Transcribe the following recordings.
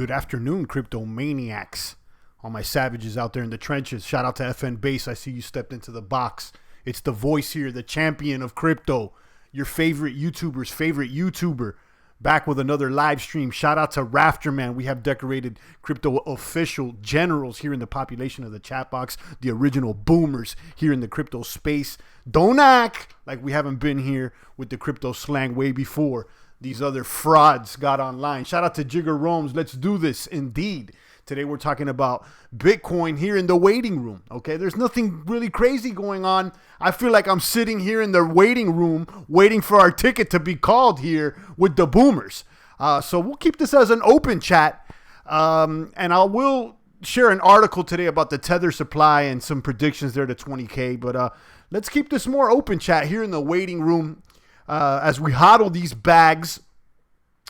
Good afternoon, crypto maniacs. All my savages out there in the trenches. Shout out to FN Base. I see you stepped into the box. It's the voice here, the champion of crypto. Your favorite YouTuber's favorite YouTuber. Back with another live stream. Shout out to Rafterman. We have decorated crypto official generals here in the population of the chat box. The original boomers here in the crypto space. Don't act like we haven't been here with the crypto slang way before these other frauds got online. Shout out to Jigger Romes. Let's do this indeed. Today we're talking about Bitcoin here in the waiting room. Okay, there's nothing really crazy going on. I feel like I'm sitting here in the waiting room waiting for our ticket to be called here with the boomers. So we'll keep this as an open chat. And I will share an article today about the Tether supply and some predictions there to 20K. But let's keep this more open chat here in the waiting room as we hodl these bags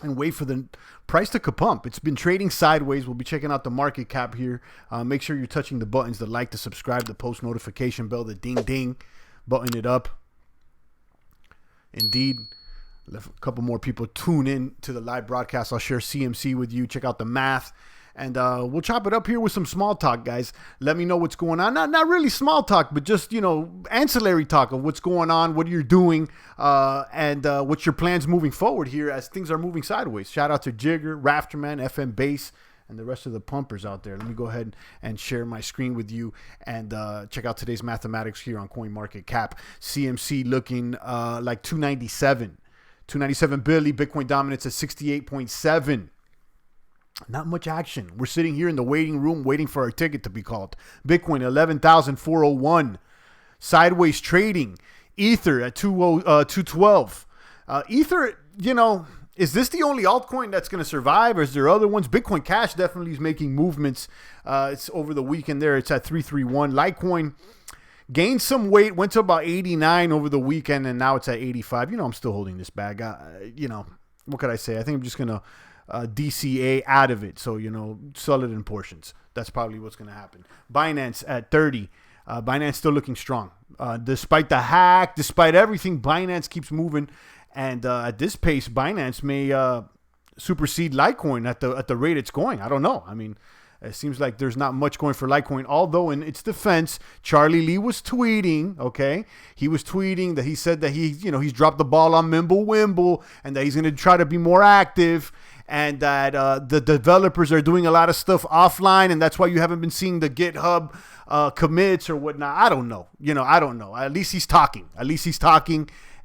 and wait for the price to kapump. It's been trading sideways. We'll be checking out the market cap here. Make sure you're touching the buttons, the like, the subscribe, the post notification bell, the ding ding, button it up. Indeed. Let a couple more people tune in to the live broadcast. I'll share CMC with you. Check out the math. And we'll chop it up here with some small talk, guys. Let me know what's going on. Not really small talk, but just, ancillary talk of what's going on, what you're doing, and what's your plans moving forward here as things are moving sideways. Shout out to Jigger, Rafterman, FM Base, and the rest of the pumpers out there. Let me go ahead and share my screen with you and check out today's mathematics here on CoinMarketCap. CMC looking like 297. 297 Billy. Bitcoin dominance at 68.7. Not much action. We're sitting here in the waiting room waiting for our ticket to be called. Bitcoin 11,401. Sideways trading. Ether at 212. Ether, is this the only altcoin that's going to survive, or is there other ones? Bitcoin Cash definitely is making movements. It's over the weekend there. It's at 331. Litecoin gained some weight, went to about 89 over the weekend, and now it's at 85. I'm still holding this bag. What could I say? I think I'm just going to DCA out of it. So, sell it in portions. That's probably what's going to happen. Binance at 30. Binance still looking strong. Despite the hack, despite everything, Binance keeps moving. And at this pace, Binance may supersede Litecoin at the rate it's going. I don't know. I mean, it seems like there's not much going for Litecoin, although in its defense, Charlie Lee was tweeting, okay? He was tweeting that he said that he's dropped the ball on Mimblewimble and that he's going to try to be more active, and that the developers are doing a lot of stuff offline, and that's why you haven't been seeing the GitHub commits or whatnot. I don't know. I don't know. At least he's talking.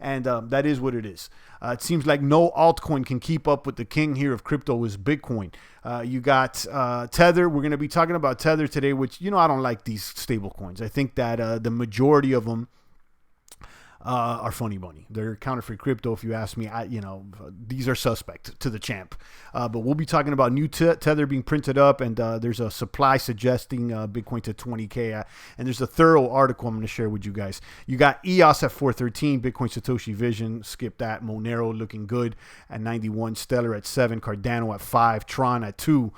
And that is what it is. It seems like no altcoin can keep up with the king here of crypto is Bitcoin. You got Tether. We're going to be talking about Tether today, which, I don't like these stable coins. I think that the majority of them are funny money. They're counterfeit crypto, if you ask me. These are suspect to the champ. But we'll be talking about new Tether being printed up, and there's a supply suggesting Bitcoin to 20K. And there's a thorough article I'm going to share with you guys. You got EOS at 413, Bitcoin Satoshi Vision, skip that. Monero looking good at 91, Stellar at 7, Cardano at 5, Tron at 2,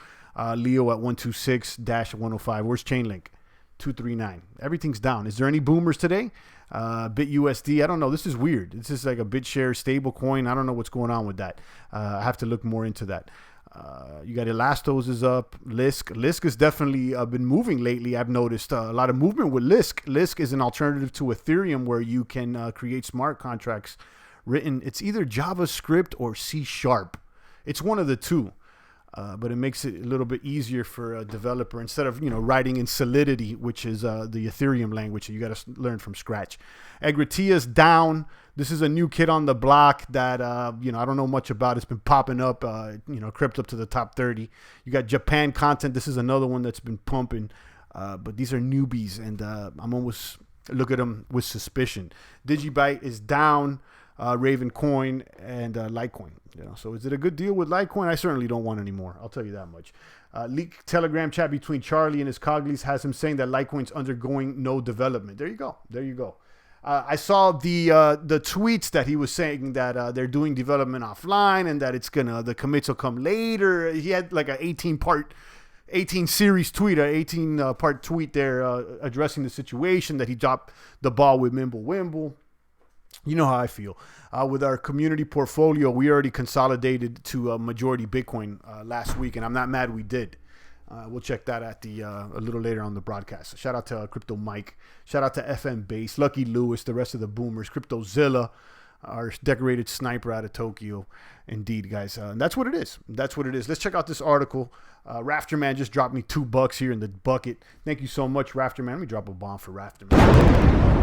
Leo at 126-105. Where's Chainlink? 239. Everything's down. Is there any boomers today? BitUSD, I don't know. This is weird. This is like a BitShare stable coin. I don't know what's going on with that. I have to look more into that. You got Elastos is up. Lisk has definitely been moving lately. I've noticed a lot of movement with Lisk. Lisk is an alternative to Ethereum where you can create smart contracts written. It's either JavaScript or C#. It's one of the two. But it makes it a little bit easier for a developer instead of, writing in Solidity, which is the Ethereum language that you got to learn from scratch. Egratia's down. This is a new kid on the block that, I don't know much about. It's been popping up, crept up to the top 30. You got Japan Content. This is another one that's been pumping. But these are newbies, and I'm almost look at them with suspicion. Digibyte is down. Raven Coin and Litecoin. So is it a good deal with Litecoin? I certainly don't want any more. I'll tell you that much. Leaked Telegram chat between Charlie and his coglies has him saying that Litecoin's undergoing no development. There you go. I saw the tweets that he was saying that they're doing development offline and that the commits will come later. He had like an 18 series tweet, an 18 part tweet there addressing the situation that he dropped the ball with Mimblewimble. You know how I feel. With our community portfolio, we already consolidated to a majority Bitcoin last week, and I'm not mad we did. We'll check that at the a little later on the broadcast. Shout out to Crypto Mike. Shout out to FM Base, Lucky Lewis, the rest of the boomers, CryptoZilla, our decorated sniper out of Tokyo. Indeed, guys. And that's what it is. That's what it is. Let's check out this article. Rafterman just dropped me $2 here in the bucket. Thank you so much, Rafterman. Let me drop a bomb for Rafterman.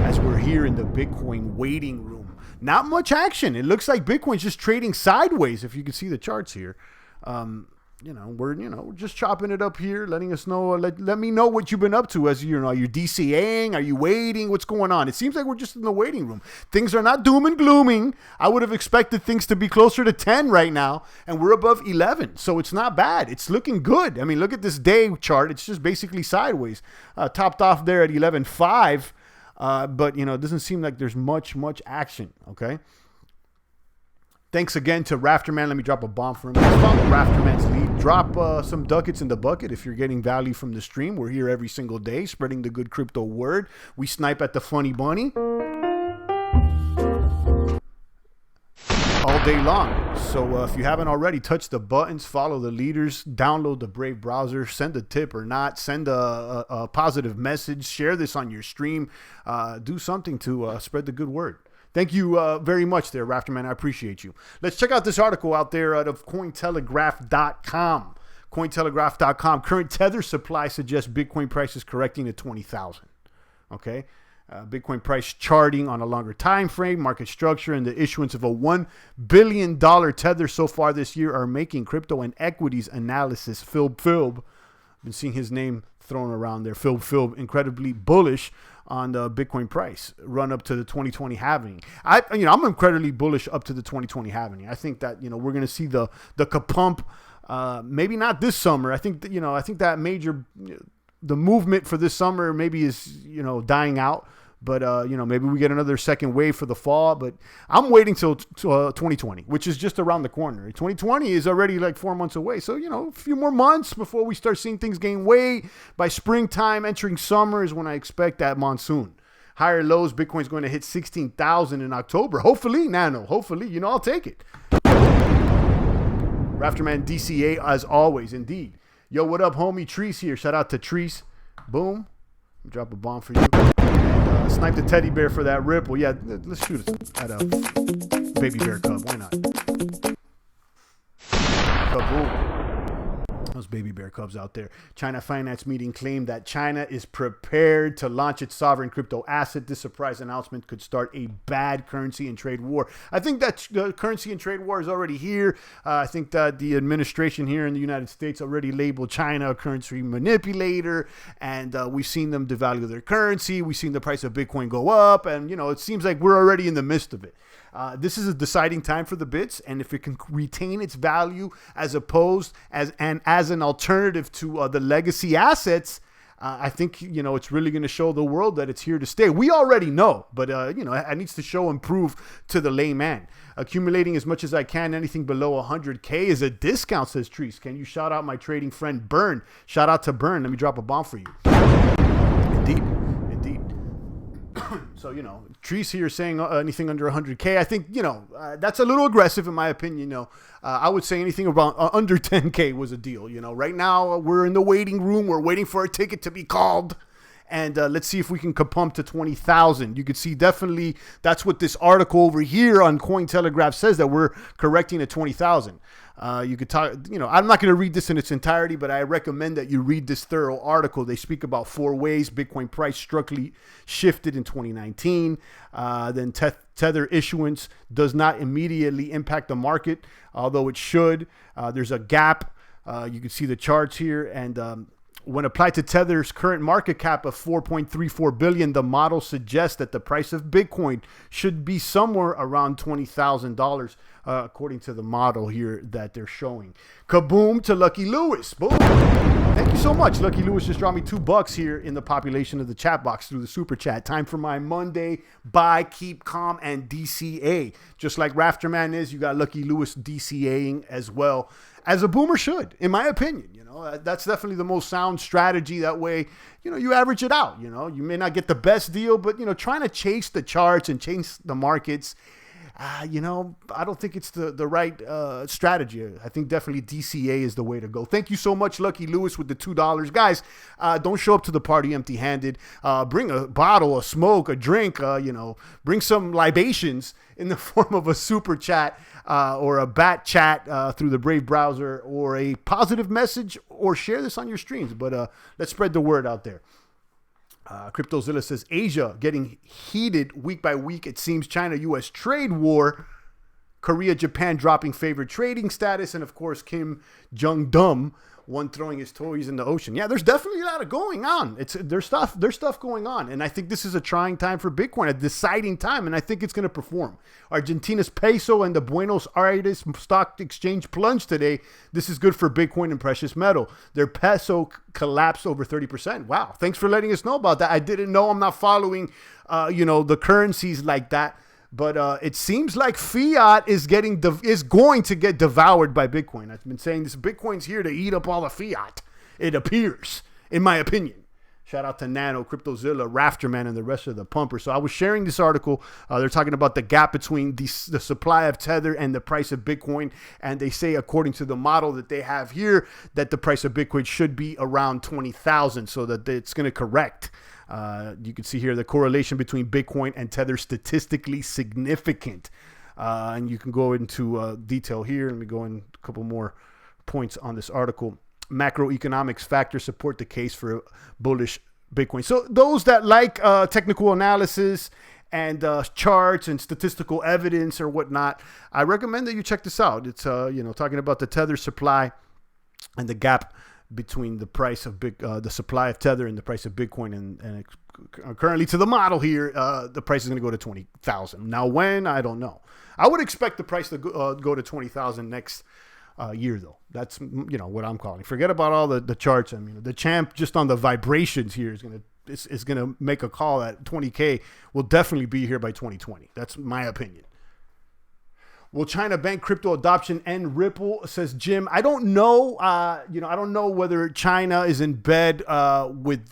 As we're here in the Bitcoin waiting room. Not much action. It looks like Bitcoin's just trading sideways, if you can see the charts here. We're just chopping it up here, letting us know, let me know what you've been up to. As you know, are you DCAing? Are you waiting? What's going on? It seems like we're just in the waiting room. Things are not doom and glooming. I would have expected things to be closer to 10 right now, and we're above 11, so it's not bad. It's looking good. I mean, look at this day chart. It's just basically sideways. Topped off there at 11.5, but it doesn't seem like there's much action. Okay. Thanks again to Rafterman. Let me drop a bomb for him. Let's follow Rafterman's lead. Drop some ducats in the bucket if you're getting value from the stream. We're here every single day spreading the good crypto word. We snipe at the funny bunny all day long. So if you haven't already, touch the buttons, follow the leaders, download the Brave browser, send a tip or not, send a positive message, share this on your stream, do something to spread the good word. Thank you very much there, Rafterman. I appreciate you. Let's check out this article out there out of Cointelegraph.com. Cointelegraph.com. Current tether supply suggests Bitcoin price is correcting to 20,000. Okay. Bitcoin price charting on a longer time frame, market structure, and the issuance of a $1 billion tether so far this year are making crypto and equities analysis Philb. Been seeing his name thrown around there. Philb incredibly bullish on the Bitcoin price run up to the 2020 halving. I'm incredibly bullish up to the 2020 halving. I think that we're going to see the kapump. Maybe not this summer. I think that the movement for this summer maybe is dying out. But, maybe we get another second wave for the fall. But I'm waiting till 2020, which is just around the corner. 2020 is already like 4 months away. So, a few more months before we start seeing things gain weight. By springtime, entering summer is when I expect that monsoon. Higher lows, Bitcoin's going to hit 16,000 in October. Hopefully, hopefully, I'll take it. Rafterman DCA as always, indeed. Yo, what up, homie? Treese here. Shout out to Treese. Boom. Drop a bomb for you. And snipe the teddy bear for that ripple. Yeah, let's shoot at a baby bear cub. Why not? Kaboom. Those baby bear cubs out there. China finance meeting claimed that China is prepared to launch its sovereign crypto asset. This surprise announcement could start a bad currency and trade war. I think that the currency and trade war is already here. I think that the administration here in the United States already labeled China a currency manipulator, and we've seen them devalue their currency. We've seen the price of Bitcoin go up, and it seems like we're already in the midst of it. This is a deciding time for the bits, and if it can retain its value as an alternative to the legacy assets, I think it's really going to show the world that it's here to stay. We already know, but it needs to show and prove to the layman. Accumulating as much as I can, anything below 100K is a discount, says Treese. Can you shout out my trading friend Burn? Shout out to Burn. Let me drop a bomb for you. Indeed. So, Treese here saying anything under 100K. I think, that's a little aggressive in my opinion. I would say anything about under 10K was a deal. Right now we're in the waiting room. We're waiting for a ticket to be called. And let's see if we can kapump to 20,000. You could see definitely that's what this article over here on Cointelegraph says, that we're correcting to 20,000. You could talk, I'm not going to read this in its entirety, but I recommend that you read this thorough article. They speak about 4 ways Bitcoin price structurally shifted in 2019. Then tether issuance does not immediately impact the market, although it should. There's a gap. You can see the charts here, and when applied to Tether's current market cap of $4.34 billion, the model suggests that the price of Bitcoin should be somewhere around $20,000, according to the model here that they're showing. Kaboom to Lucky Lewis. Boom. Thank you so much. Lucky Lewis just dropped me $2 here in the population of the chat box through the super chat. Time for my Monday buy, keep calm, and DCA. Just like Rafterman is, you got Lucky Lewis DCAing as well, as a boomer should, in my opinion. You know, that's definitely the most sound strategy. That way, you know, you average it out. You know, you may not get the best deal, but, you know, trying to chase the charts and chase the markets, you know, I don't think it's the right strategy. I think definitely DCA is the way to go. Thank you so much, Lucky Lewis, with the $2. Guys, don't show up to the party empty-handed. Bring a bottle, a smoke, a drink, you know, bring some libations in the form of a super chat or a bat chat through the Brave browser, or a positive message, or share this on your streams. But let's spread the word out there. CryptoZilla says, Asia getting heated week by week. It seems China-U.S. trade war, Korea, Japan dropping favorite trading status, and of course, Kim Jong-dum, one throwing his toys in the ocean. Yeah, there's definitely a lot of going on. There's stuff going on. And I think this is a trying time for Bitcoin, a deciding time, and I think it's going to perform. Argentina's peso and the Buenos Aires stock exchange plunged today. This is good for Bitcoin and precious metal. Their peso collapsed over 30%. Wow. Thanks for letting us know about that. I didn't know. I'm not following, you know, the currencies like that. But it seems like fiat is going to get devoured by Bitcoin. I've been saying this. Bitcoin's here to eat up all the fiat. It appears, in my opinion. Shout out to Nano, CryptoZilla, Rafterman, and the rest of the pumpers. So I was sharing this article. They're talking about the gap between the supply of Tether and the price of Bitcoin. And they say, according to the model that they have here, that the price of Bitcoin should be around 20,000, so that it's going to correct. You can see here the correlation between Bitcoin and Tether statistically significant. And you can go into detail here. Let me go in a couple more points on this article. Macroeconomics factors support the case for bullish Bitcoin. So those that like technical analysis and charts and statistical evidence or whatnot, I recommend that you check this out. It's you know, talking about the Tether supply and the gap between the price of the supply of Tether and the price of Bitcoin, and currently to the model here, the price is going to go to 20,000. Now, when, I don't know. I would expect the price to go to 20,000 next year, though. That's, you know, what I'm calling. Forget about all the charts. I mean, the champ just on the vibrations here is gonna make a call at 20K. Will definitely be here by 2020. That's my opinion. Will China bank crypto adoption end Ripple, says Jim? I don't know. You know, I don't know whether China is in bed with,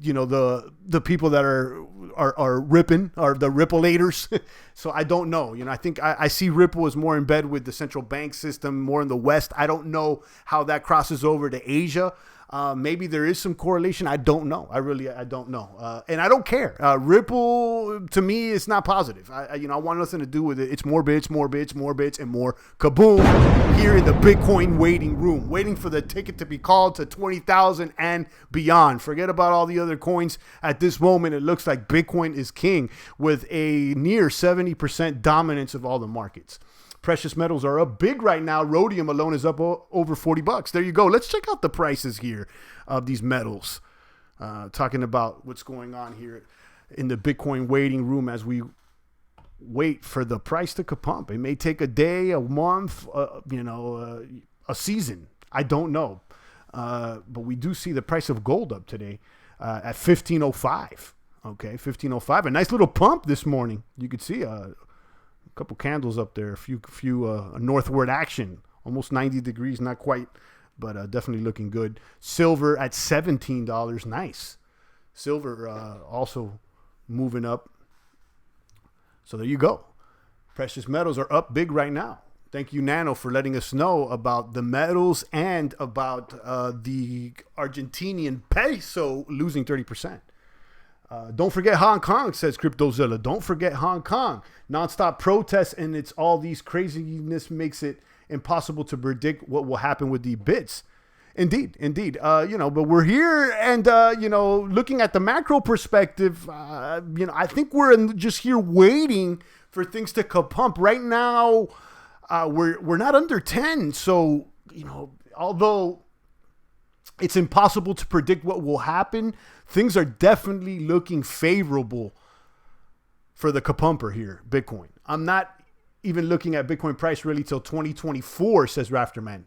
you know, the people that are ripping, or the Rippleators. So I don't know. You know, I think I see Ripple as more in bed with the central bank system, more in the West. I don't know how that crosses over to Asia. Maybe there is some correlation. I don't know. I don't know. And I don't care. Ripple, to me, is not positive. I want nothing to do with it. It's more bits, more bits, more bits, and more kaboom here in the Bitcoin waiting room, waiting for the ticket to be called to 20,000 and beyond. Forget about all the other coins. At this moment, it looks like Bitcoin is king with a near 70% dominance of all the markets. Precious metals are up big right now. Rhodium alone is up over $40. There you go. Let's check out the prices here of these metals. Talking about what's going on here in the Bitcoin waiting room as we wait for the price to pump. It may take a day, a month, a season. I don't know. But we do see the price of gold up today at $1,505. Okay, $1,505. A nice little pump this morning. You could see couple candles up there, a few northward action, almost 90 degrees, not quite, but definitely looking good. Silver at $17, nice. Silver also moving up. So there you go. Precious metals are up big right now. Thank you, Nano, for letting us know about the metals and about the Argentinian peso losing 30%. Don't forget Hong Kong, says CryptoZilla. Don't forget Hong Kong. Nonstop protests and it's all these craziness makes it impossible to predict what will happen with the bits. Indeed. But we're here and, looking at the macro perspective, I think we're just here waiting for things to pump. Right now, we're not under 10. So, although it's impossible to predict what will happen, things are definitely looking favorable for the kapumper here, Bitcoin. I'm not even looking at Bitcoin price really till 2024, says Rafterman.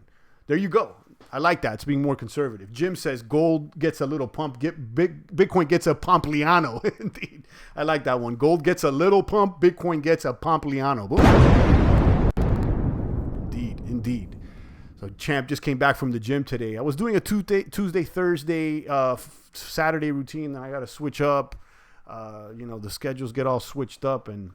There you go. I like that. It's being more conservative. Jim says gold gets a little pump. Bitcoin gets a Pompliano. Indeed. I like that one. Gold gets a little pump. Bitcoin gets a Pompliano. Indeed. So Champ just came back from the gym today. I was doing a Tuesday, Thursday, Saturday routine. Then I got to switch up. The schedules get all switched up and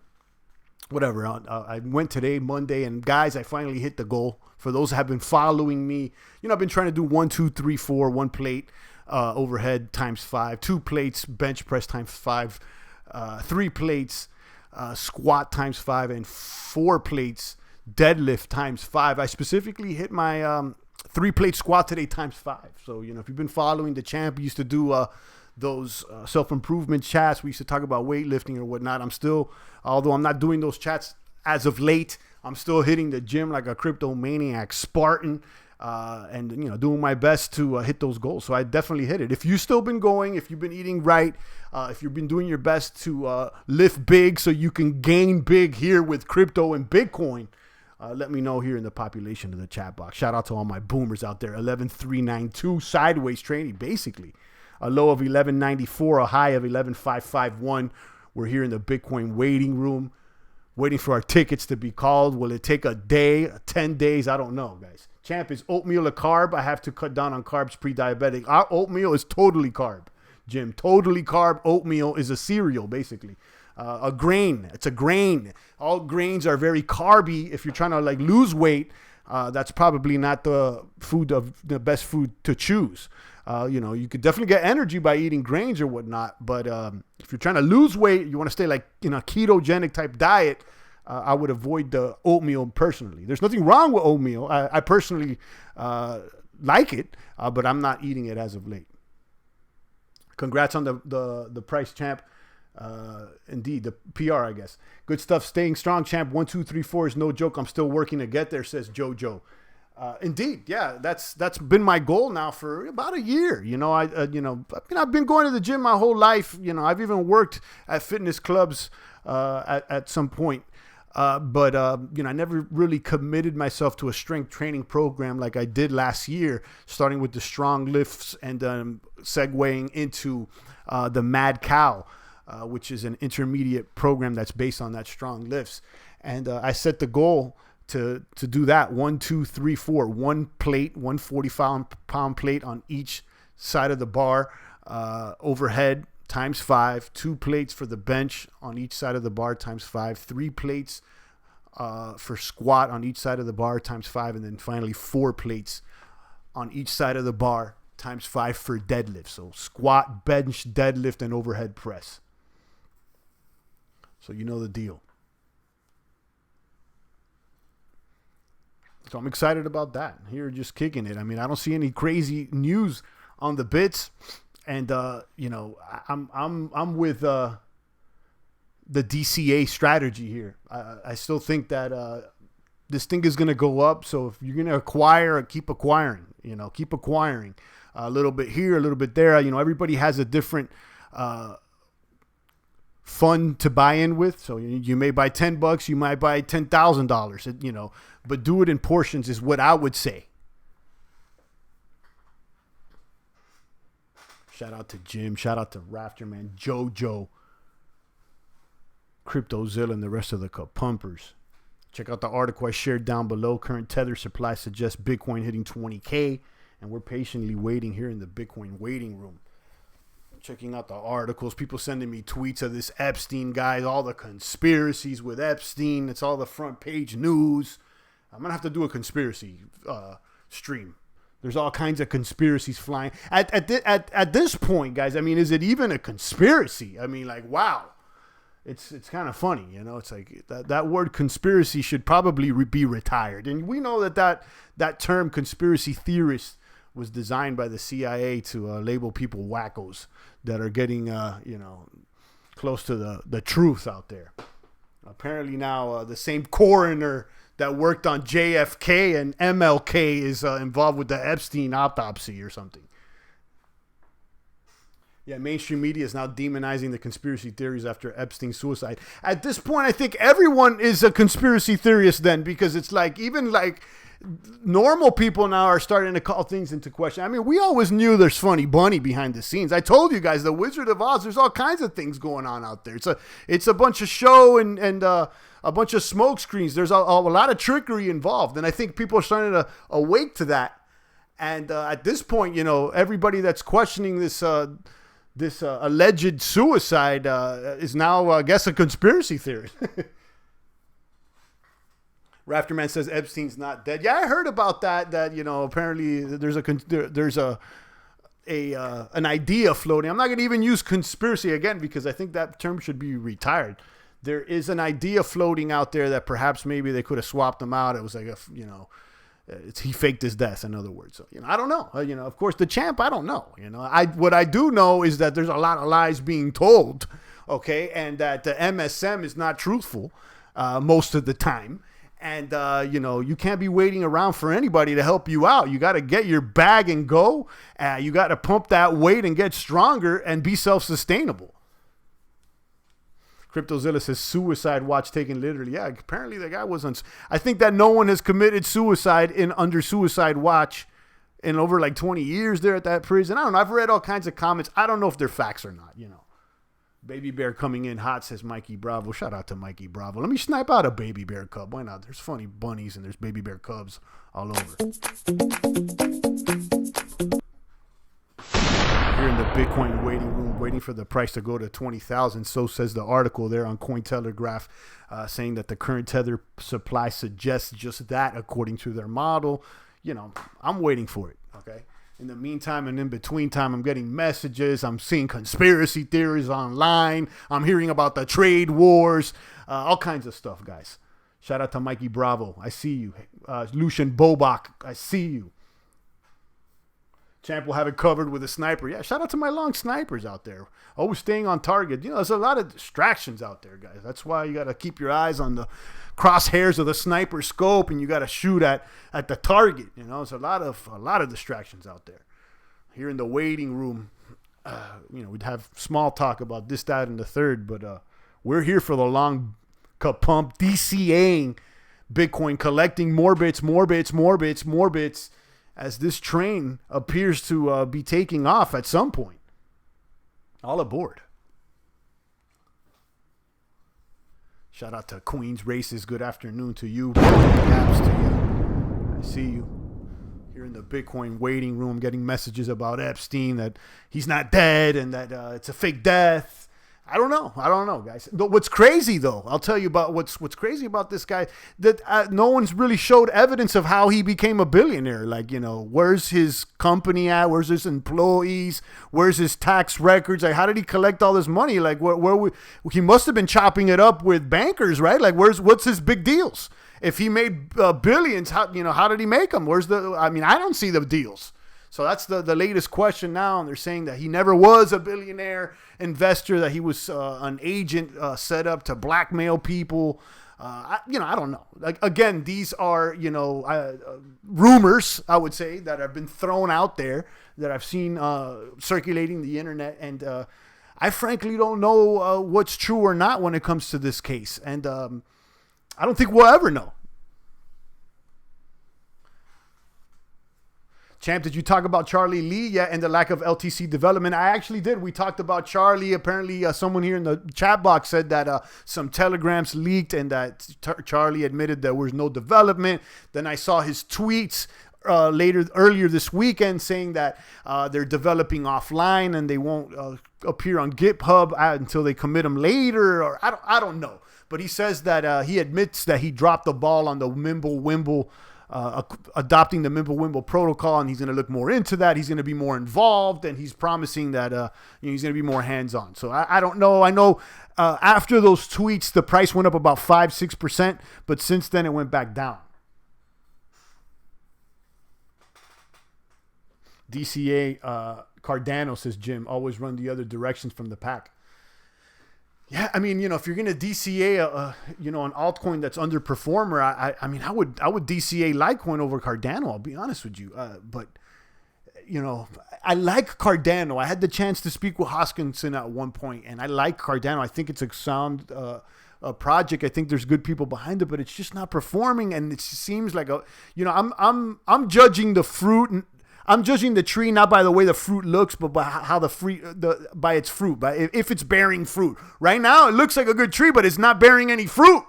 whatever. I went today, Monday, and guys, I finally hit the goal. For those that have been following me, I've been trying to do 1, 2, 3, 4, 1 plate overhead times 5, 2 plates bench press times 5, 3 plates squat times 5, and 4 plates deadlift times 5. I specifically hit my 3 plate squat today times 5. So, if you've been following the champ, we used to do those self-improvement chats. We used to talk about weightlifting or whatnot. Although I'm not doing those chats as of late, I'm still hitting the gym like a crypto maniac Spartan and, doing my best to hit those goals. So I definitely hit it. If you've still been going, if you've been eating right, if you've been doing your best to lift big so you can gain big here with crypto and Bitcoin, let me know here in the population of the chat box. Shout out to all my boomers out there. 11392 sideways trading, basically. A low of 1194, a high of 11551. We're here in the Bitcoin waiting room, waiting for our tickets to be called. Will it take a day, 10 days? I don't know, guys. Champ, is oatmeal a carb? I have to cut down on carbs pre-diabetic. Our oatmeal is totally carb, Jim. Totally carb. Oatmeal is a cereal, basically. A grain. It's a grain. All grains are very carby. If you're trying to lose weight, that's probably not the best food to choose. You could definitely get energy by eating grains or whatnot. But if you're trying to lose weight, you want to stay in a ketogenic type diet, I would avoid the oatmeal personally. There's nothing wrong with oatmeal. I personally like it, but I'm not eating it as of late. Congrats on the price, champ. Indeed, the PR, I guess. Good stuff. Staying strong, champ. 1, 2, 3, 4 is no joke. I'm still working to get there, says JoJo. Indeed, yeah, that's been my goal now for about a year. I've been going to the gym my whole life. I've even worked at fitness clubs at some point. But I never really committed myself to a strength training program like I did last year, starting with the strong lifts and segueing into the Mad Cow, which is an intermediate program that's based on that strong lifts. And I set the goal to do that 1, 2, 3, 4, 1 plate, 145-pound plate on each side of the bar, overhead times 5, 2 plates for the bench on each side of the bar times 5, 3 plates for squat on each side of the bar times 5, and then finally 4 plates on each side of the bar times 5 for deadlift. So squat, bench, deadlift, and overhead press. So you know the deal. So I'm excited about that. Here, just kicking it. I mean, I don't see any crazy news on the bits, and I'm with the DCA strategy here. I still think that this thing is going to go up. So if you're going to acquire, keep acquiring. Keep acquiring a little bit here, a little bit there. Everybody has a different fund to buy in with. So you may buy $10, you might buy $10,000. But do it in portions is what I would say. Shout out to Jim. Shout out to Rafterman, JoJo, CryptoZilla, and the rest of the pumpers. Check out the article I shared down below. Current Tether supply suggests Bitcoin hitting 20K, and we're patiently waiting here in the Bitcoin waiting room. Checking out the articles, people sending me tweets of this Epstein guy, all the conspiracies with Epstein. It's all the front page news. I'm going to have to do a conspiracy stream. There's all kinds of conspiracies flying. At this point, guys, I mean, is it even a conspiracy? I mean, wow. It's kind of funny, It's like that word conspiracy should probably be retired. And we know that term conspiracy theorist was designed by the CIA to label people wackos that are getting, close to the truth out there. Apparently now the same coroner that worked on JFK and MLK is involved with the Epstein autopsy or something. Yeah, mainstream media is now demonizing the conspiracy theories after Epstein's suicide. At this point, I think everyone is a conspiracy theorist then, because it's even normal people now are starting to call things into question. I mean, we always knew there's funny bunny behind the scenes. I told you guys, the Wizard of Oz, there's all kinds of things going on out there. It's a bunch of show and a bunch of smoke screens. There's a lot of trickery involved. And I think people are starting to awake to that. And at this point, everybody that's questioning this alleged suicide is now, I guess, a conspiracy theory. Rafterman says Epstein's not dead. Yeah, I heard about that. That apparently there's an idea floating. I'm not going to even use conspiracy again because I think that term should be retired. There is an idea floating out there that perhaps maybe they could have swapped him out. It was like he faked his death. In other words, so, I don't know. Of course, the champ. I don't know. What I do know is that there's a lot of lies being told. Okay, and that the MSM is not truthful most of the time. And, you can't be waiting around for anybody to help you out. You got to get your bag and go. You got to pump that weight and get stronger and be self-sustainable. CryptoZilla says suicide watch taken literally. Yeah, apparently the guy was I think that no one has committed suicide under suicide watch in over like 20 years there at that prison. I don't know. I've read all kinds of comments. I don't know if they're facts or not, Baby bear coming in hot, says Mikey Bravo. Shout out to Mikey Bravo. Let me snipe out a baby bear cub. Why not? There's funny bunnies and there's baby bear cubs all over. Here in the Bitcoin waiting room, waiting for the price to go to 20,000. So says the article there on Cointelegraph, saying that the current Tether supply suggests just that according to their model. I'm waiting for it. Okay. In the meantime and in between time, I'm getting messages. I'm seeing conspiracy theories online. I'm hearing about the trade wars, all kinds of stuff, guys. Shout out to Mikey Bravo. I see you. Lucian Bobak. I see you. Champ will have it covered with a sniper. Yeah, shout out to my long snipers out there. Always staying on target. There's a lot of distractions out there, guys. That's why you got to keep your eyes on the crosshairs of the sniper scope, and you got to shoot at the target. There's a lot of distractions out there. Here in the waiting room, we'd have small talk about this, that, and the third, but we're here for the long pump, DCAing Bitcoin, collecting more bits, as this train appears to be taking off at some point. All aboard. Shout out to Queens Races. Good afternoon to you. Gaps to you. I see you. Here in the Bitcoin waiting room, getting messages about Epstein, that he's not dead and that it's a fake death. I don't know, guys. But what's crazy, though, I'll tell you about what's crazy about this guy, that no one's really showed evidence of how he became a billionaire. Like, where's his company at? Where's his employees? Where's his tax records? Like, how did he collect all this money? Like, he must have been chopping it up with bankers, right? Like, what's his big deals? If he made billions, how did he make them? I don't see the deals. So that's the latest question now, and they're saying that he never was a billionaire investor, that he was an agent set up to blackmail people. I don't know. Like, again, these are rumors, I would say, that have been thrown out there that I've seen circulating the internet, and I frankly don't know what's true or not when it comes to this case, and I don't think we'll ever know. Champ, did you talk about Charlie Lee yet and the lack of LTC development? I actually did. We talked about Charlie. Apparently, someone here in the chat box said that some telegrams leaked and that Charlie admitted there was no development. Then I saw his tweets earlier this weekend saying that they're developing offline and they won't appear on GitHub until they commit them later. Or I don't know. But he says that he admits that he dropped the ball on the Mimblewimble, adopting the Mimblewimble protocol, and he's going to look more into that. He's going to be more involved, and he's promising that he's going to be more hands-on. So I don't know. I know after those tweets, the price went up about 5-6%, but since then it went back down. DCA Cardano, says Jim, always run the other directions from the pack. Yeah, I mean, if you're going to DCA, an altcoin that's underperformer, I would DCA Litecoin over Cardano. I'll be honest with you. But I like Cardano. I had the chance to speak with Hoskinson at one point, and I like Cardano. I think it's a sound project. I think there's good people behind it, but it's just not performing. And it seems like I'm judging the fruit. I'm judging the tree not by the way the fruit looks, but by how by its fruit, if it's bearing fruit. Right now, it looks like a good tree, but it's not bearing any fruit.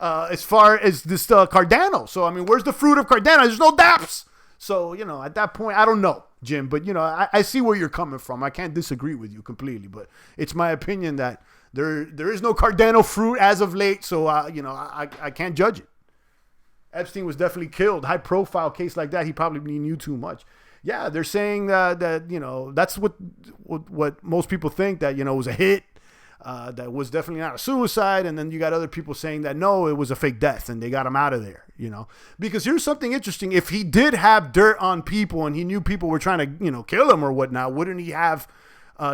As far as this Cardano. So, I mean, where's the fruit of Cardano? There's no dApps. So, at that point, I don't know, Jim. But, I see where you're coming from. I can't disagree with you completely. But it's my opinion that there is no Cardano fruit as of late. So, I can't judge it. Epstein was definitely killed. High profile case like that, he probably knew too much. Yeah, they're saying that that's what most people think, that, it was a hit. That was definitely not a suicide. And then you got other people saying that, no, it was a fake death and they got him out of there, because here's something interesting. If he did have dirt on people and he knew people were trying to, kill him or whatnot, wouldn't he have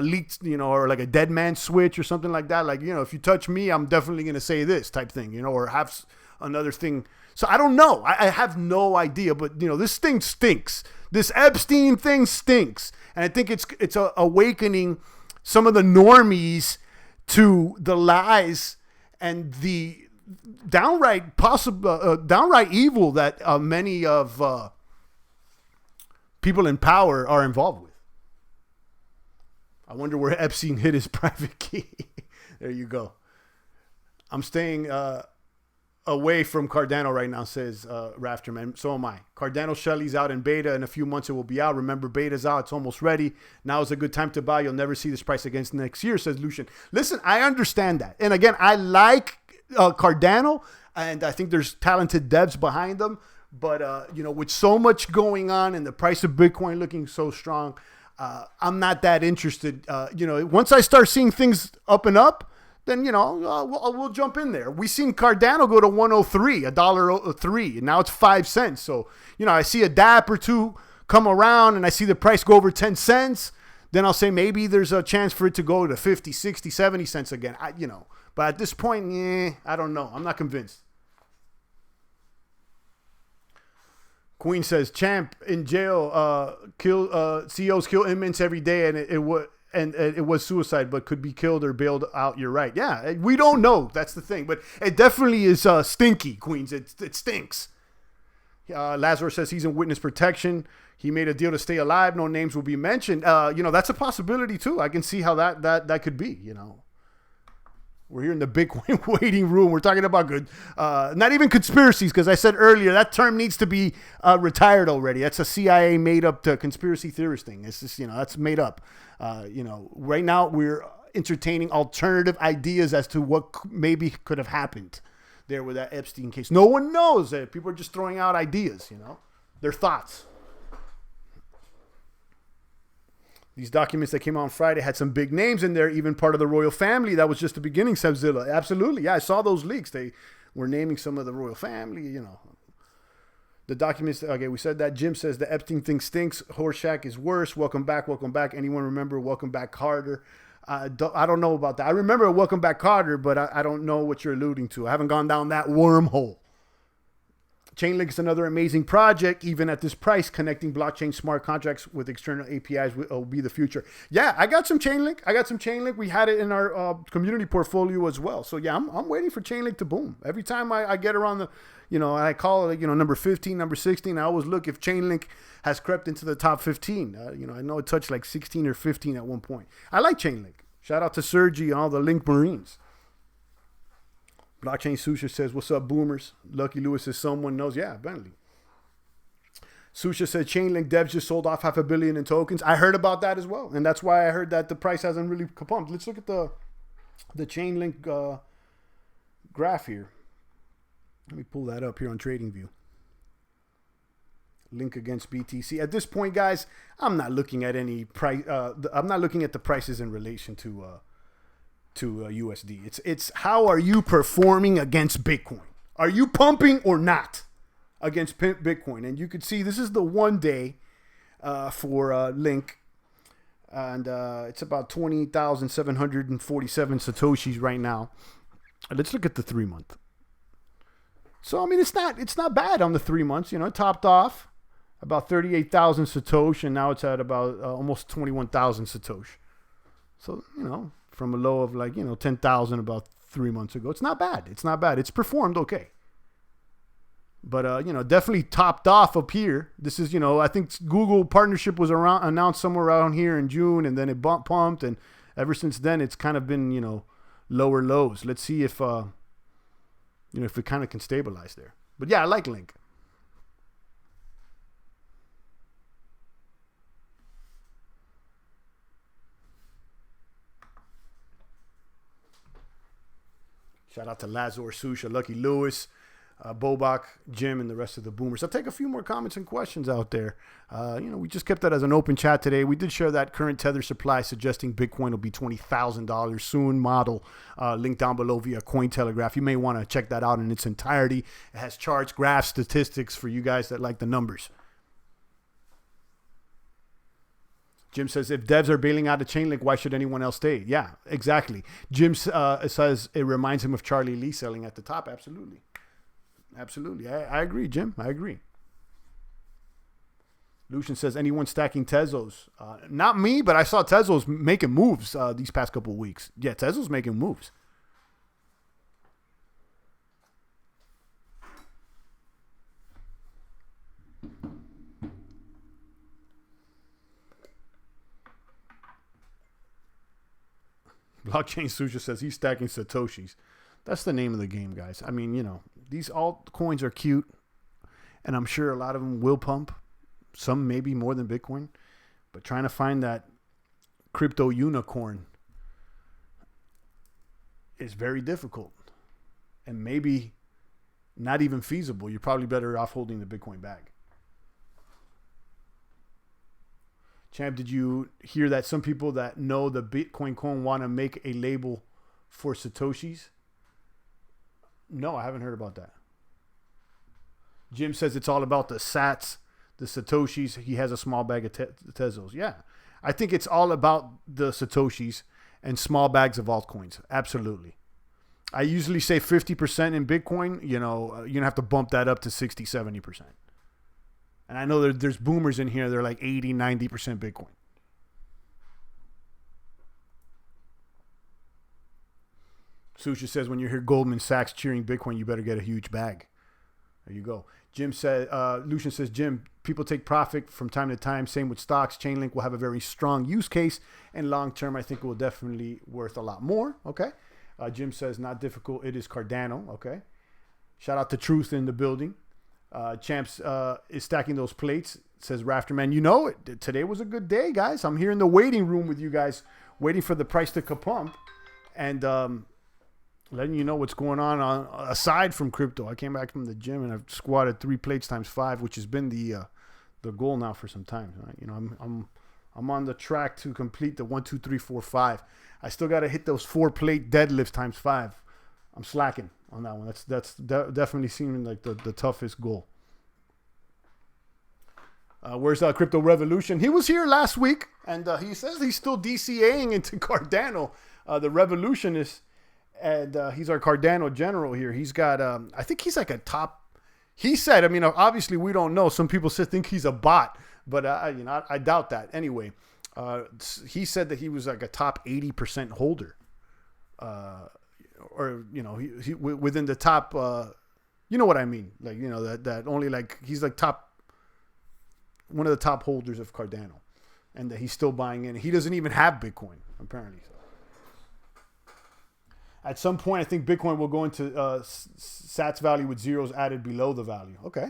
leaked, or like a dead man switch or something like that? Like, if you touch me, I'm definitely going to say this type thing, or have another thing. So I don't know. I have no idea, but this thing stinks. This Epstein thing stinks. And I think it's awakening some of the normies to the lies and the downright evil that many of people in power are involved with. I wonder where Epstein hid his private key. There you go. I'm staying away from Cardano right now, says Rafterman. So am I. Cardano Shelly's out in beta. In a few months, it will be out. Remember, beta's out. It's almost ready. Now is a good time to buy. You'll never see this price against next year, says Lucian. Listen, I understand that. And again, I like Cardano, and I think there's talented devs behind them. But, with so much going on and the price of Bitcoin looking so strong, I'm not that interested. Once I start seeing things up and up, then, we'll jump in there. We seen Cardano go to 103, $1.03, and now it's 5 cents. So, I see a dApp or two come around and I see the price go over 10 cents. Then I'll say maybe there's a chance for it to go to 50, 60, 70 cents again. But at this point, I don't know. I'm not convinced. Queen says, Champ in jail, CEOs kill inmates every day, and it was suicide, but could be killed or bailed out. You're right. Yeah, we don't know. That's the thing. But it definitely is stinky, Queens. It stinks. Lazarus says he's in witness protection. He made a deal to stay alive. No names will be mentioned. That's a possibility too. I can see how that could be. We're here in the Bitcoin waiting room. We're talking about good, not even conspiracies, because I said earlier that term needs to be retired already. That's a CIA made up conspiracy theorist thing. It's just, that's made up. Right now we're entertaining alternative ideas as to what maybe could have happened there with that Epstein case. No one knows. People are just throwing out ideas, their thoughts. These documents that came out on Friday had some big names in there, even part of the royal family. That was just the beginning, Sebzilla. Absolutely. Yeah, I saw those leaks. They were naming some of the royal family, The documents, okay, we said that. Jim says the Epstein thing stinks. Horseshack is worse. Welcome back, welcome back. Anyone remember Welcome Back Carter? I don't know about that. I remember Welcome Back Carter, but I don't know what you're alluding to. I haven't gone down that wormhole. Chainlink is another amazing project. Even at this price, connecting blockchain smart contracts with external APIs will be the future. Yeah, I got some Chainlink. We had it in our community portfolio as well. So yeah, I'm waiting for Chainlink to boom. Every time I get around the, I call it, number 15, number 16. I always look if Chainlink has crept into the top 15. I know it touched like 16 or 15 at one point. I like Chainlink. Shout out to Sergi and all the Link Marines. Blockchain Susha says, what's up, boomers? Lucky Lewis says, someone knows. Yeah, Bentley. Susha said, Chainlink devs just sold off 500 million in tokens. I heard about that as well. And that's why I heard that the price hasn't really pumped. Let's look at the Chainlink graph here. Let me pull that up here on TradingView. Link against BTC. At this point, guys, I'm not looking at any price. I'm not looking at the prices in relation to USD. It's how are you performing against Bitcoin? Are you pumping or not against Bitcoin? And you could see this is the 1 day for Link, and it's about 20,747 satoshis right now. Let's look at the 3 month. So I mean, it's not bad on the 3 months. It topped off. about 38,000 Satoshi, and now it's at about almost 21,000 Satoshi. So, from a low of 10,000 about 3 months ago. It's not bad. It's not bad. It's performed okay. But, definitely topped off up here. This is, I think Google partnership was announced somewhere around here in June, and then it pumped, and ever since then, it's kind of been, lower lows. Let's see if, if it kind of can stabilize there. But yeah, I like Link. Shout out to Lazor, Susha, Lucky Lewis, Bobak, Jim, and the rest of the boomers. I'll take a few more comments and questions out there. We just kept that as an open chat today. We did share that current tether supply suggesting Bitcoin will be $20,000 soon model. Link down below via Cointelegraph. You may want to check that out in its entirety. It has charts, graphs, statistics for you guys that like the numbers. Jim says, if devs are bailing out of Chainlink, why should anyone else stay? Yeah, exactly. Jim says it reminds him of Charlie Lee selling at the top. Absolutely. Absolutely. I agree, Jim. I agree. Lucian says, anyone stacking Tezos? Not me, but I saw Tezos making moves these past couple of weeks. Yeah, Tezos making moves. Blockchain Susha says he's stacking Satoshis. That's the name of the game, guys. I mean, these altcoins are cute, and I'm sure a lot of them will pump. Some maybe more than Bitcoin. But trying to find that crypto unicorn is very difficult. And maybe not even feasible. You're probably better off holding the Bitcoin bag. Champ, did you hear that some people that know the Bitcoin coin want to make a label for Satoshis? No, I haven't heard about that. Jim says it's all about the sats, the Satoshis. He has a small bag of Tezos. Yeah, I think it's all about the Satoshis and small bags of altcoins. Absolutely. I usually say 50% in Bitcoin. You're going to have to bump that up to 60, 70%. And I know there's boomers in here. They're like 80, 90% Bitcoin. Susha says, when you hear Goldman Sachs cheering Bitcoin, you better get a huge bag. There you go. Jim said, Lucian says, Jim, people take profit from time to time. Same with stocks. Chainlink will have a very strong use case. And long term, I think it will definitely worth a lot more. Okay. Jim says, not difficult. It is Cardano. Okay. Shout out to Truth in the building. Champs is stacking those plates, says Rafterman. Today was a good day, guys. I'm here in the waiting room with you guys, waiting for the price to kapump and letting you know what's going on aside from crypto. I came back from the gym and I've squatted 3 plates times 5, which has been the goal now for some time. Right? I'm on the track to complete the 1, 2, 3, 4, 5. I still got to hit those 4 plate deadlifts times 5. I'm slacking on that one. That's definitely seeming like the toughest goal. Where's Crypto Revolution? He was here last week, and he says he's still DCAing into Cardano. The Revolutionist, and he's our Cardano general here. He's got, I think he's like a top. He said, obviously we don't know. Some people think he's a bot, but I doubt that. Anyway, he said that he was like a top 80% holder. Or he within the top, you know what I mean? Like that only like he's like one of the top holders of Cardano, and that he's still buying in. He doesn't even have Bitcoin apparently. At some point, I think Bitcoin will go into Sats value with zeros added below the value. Okay,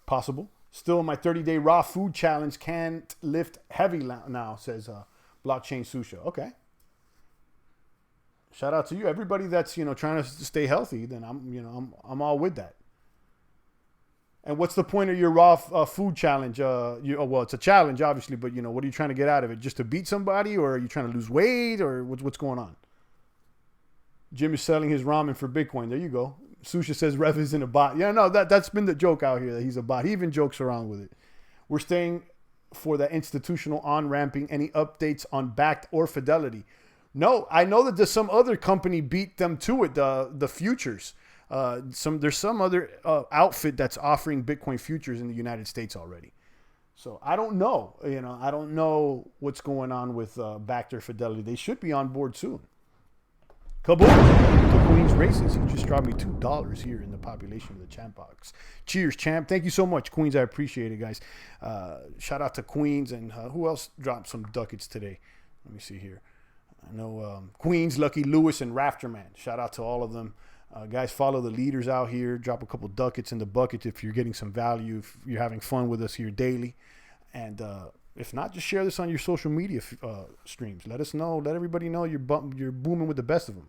possible. Still, my 30-day raw food challenge can't lift heavy now, says Blockchain Susha. Okay. Shout out to you, everybody that's trying to stay healthy. Then I'm all with that. And what's the point of your raw food challenge? Well, it's a challenge, obviously, but what are you trying to get out of it? Just to beat somebody, or are you trying to lose weight, or what's going on? Jim is selling his ramen for Bitcoin. There you go. Susha says Rev isn't a bot. Yeah, no, that's been the joke out here that he's a bot. He even jokes around with it. We're staying for the institutional on-ramping. Any updates on Backed or Fidelity? No, I know that there's some other company beat them to it, the futures. There's some other outfit that's offering Bitcoin futures in the United States already. So I don't know. I don't know what's going on with Backdoor Fidelity. They should be on board soon. Kaboom! The Queen's Races. He just dropped me $2 here in the population of the champ box. Cheers, champ. Thank you so much, Queens. I appreciate it, guys. Shout out to Queens. And who else dropped some ducats today? Let me see here. I know Queens, Lucky Lewis, and Rafterman. Shout out to all of them. Guys, follow the leaders out here. Drop a couple ducats in the bucket if you're getting some value, if you're having fun with us here daily. And if not, just share this on your social media streams. Let us know. Let everybody know you're booming with the best of them.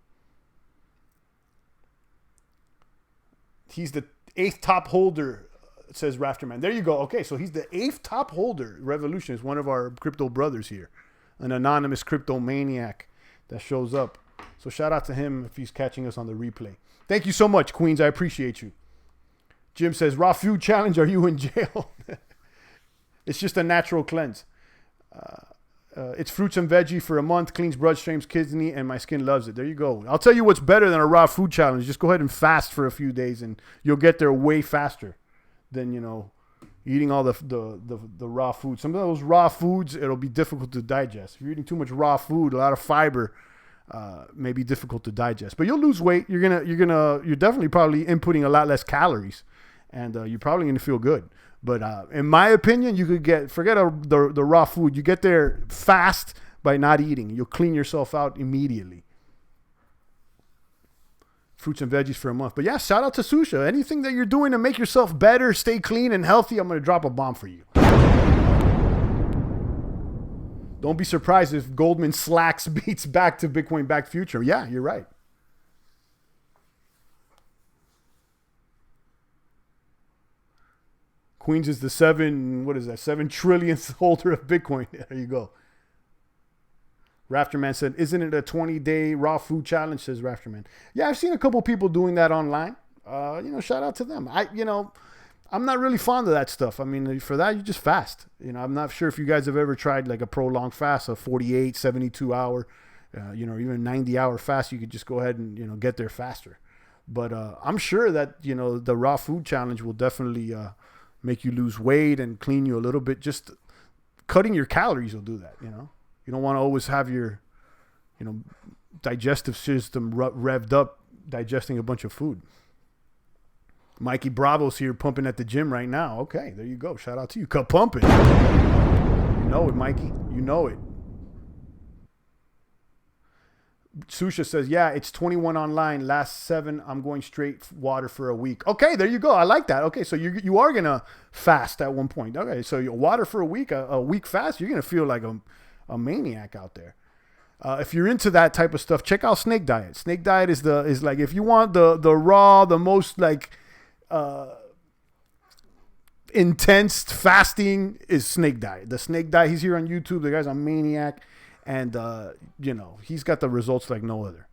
He's the 8th top holder, says Rafterman. There you go. Okay, so he's the 8th top holder. Revolution is one of our crypto brothers here. An anonymous crypto maniac that shows up. So shout out to him if he's catching us on the replay. Thank you so much, Queens. I appreciate you. Jim says, raw food challenge. Are you in jail? It's just a natural cleanse. It's fruits and veggie for a month, cleans bloodstreams, kidney, and my skin loves it. There you go. I'll tell you what's better than a raw food challenge. Just go ahead and fast for a few days, and you'll get there way faster than, eating all the raw food. Some of those raw foods, it'll be difficult to digest. If you're eating too much raw food, a lot of fiber, may be difficult to digest. But you'll lose weight. You're definitely probably inputting a lot less calories, and you're probably gonna feel good. But in my opinion, you could forget the raw food. You get there fast by not eating. You'll clean yourself out immediately. Fruits and veggies for a month. But yeah, shout out to Susha. Anything that you're doing to make yourself better, stay clean and healthy, I'm going to drop a bomb for you. Don't be surprised if Goldman Sachs beats back to Bitcoin backed future. Yeah, you're right. Queens is the 7 trillionth holder of Bitcoin. There you go. Rafterman said, isn't it a 20-day raw food challenge, says Rafterman. Yeah, I've seen a couple people doing that online. Shout out to them. I'm not really fond of that stuff. I mean, for that, you just fast. I'm not sure if you guys have ever tried like a prolonged fast, a 48, 72 hour, even 90-hour fast. You could just go ahead and, get there faster. But I'm sure that, the raw food challenge will definitely make you lose weight and clean you a little bit. Just cutting your calories will do that, You don't want to always have your, digestive system revved up digesting a bunch of food. Mikey Bravo's here pumping at the gym right now. Okay, there you go. Shout out to you. Cut pumping. You know it, Mikey. You know it. Susha says, yeah, it's 21 online. Last 7, I'm going straight water for a week. Okay, there you go. I like that. Okay, so you are going to fast at one point. Okay, so you water for a week fast, you're going to feel like a maniac out there. If you're into that type of stuff, check out Snake Diet. Snake Diet is like, if you want the raw, the most like intense fasting, is Snake Diet. The Snake Diet, he's here on YouTube. The guy's a maniac. And, he's got the results like no other.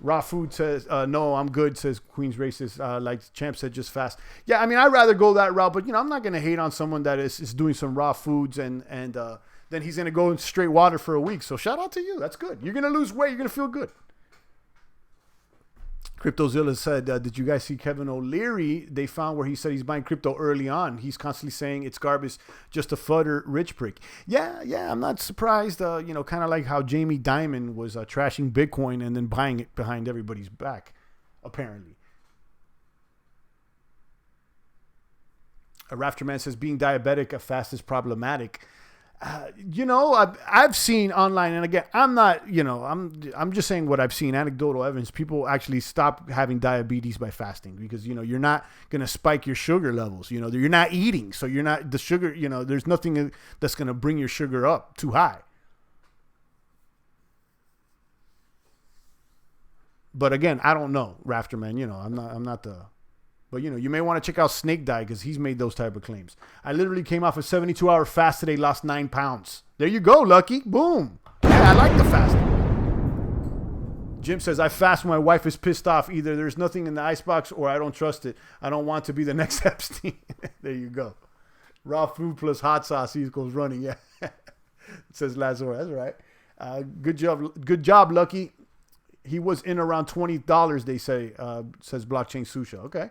Raw food says, no, I'm good, says Queen's Racist. Like Champ said, just fast. Yeah, I mean, I'd rather go that route, but, I'm not going to hate on someone that is doing some raw foods and then he's going to go in straight water for a week. So shout out to you. That's good. You're going to lose weight. You're going to feel good. CryptoZilla said, did you guys see Kevin O'Leary? They found where he said he's buying crypto early on. He's constantly saying it's garbage, just a fudder rich prick. Yeah, I'm not surprised. Kind of like how Jamie Dimon was trashing Bitcoin and then buying it behind everybody's back, apparently. A Rafterman says, being diabetic at fast is problematic. I've seen online, and again, I'm not, I'm just saying what I've seen, anecdotal evidence. People actually stop having diabetes by fasting because, you're not going to spike your sugar levels. You're not eating. So you're not the sugar, there's nothing that's going to bring your sugar up too high. But again, I don't know, Rafterman, I'm not the... But, you may want to check out Snake Diet because he's made those type of claims. I literally came off a 72-hour fast today, lost 9 pounds. There you go, Lucky. Boom. Yeah, I like the fasting. Jim says, I fast when my wife is pissed off. Either there's nothing in the icebox or I don't trust it. I don't want to be the next Epstein. There you go. Raw food plus hot sauce equals running. Yeah. It says Lazaro. That's right. Good job, Lucky. He was in around $20, they say, says Blockchain Susha. Okay.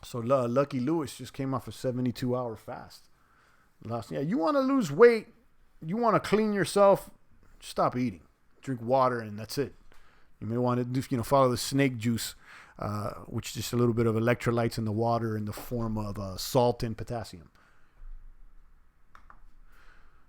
So Lucky Lewis just came off a 72-hour fast. Yeah, you want to lose weight, you want to clean yourself, stop eating, drink water, and that's it. You may want to follow the snake juice, which is just a little bit of electrolytes in the water in the form of salt and potassium.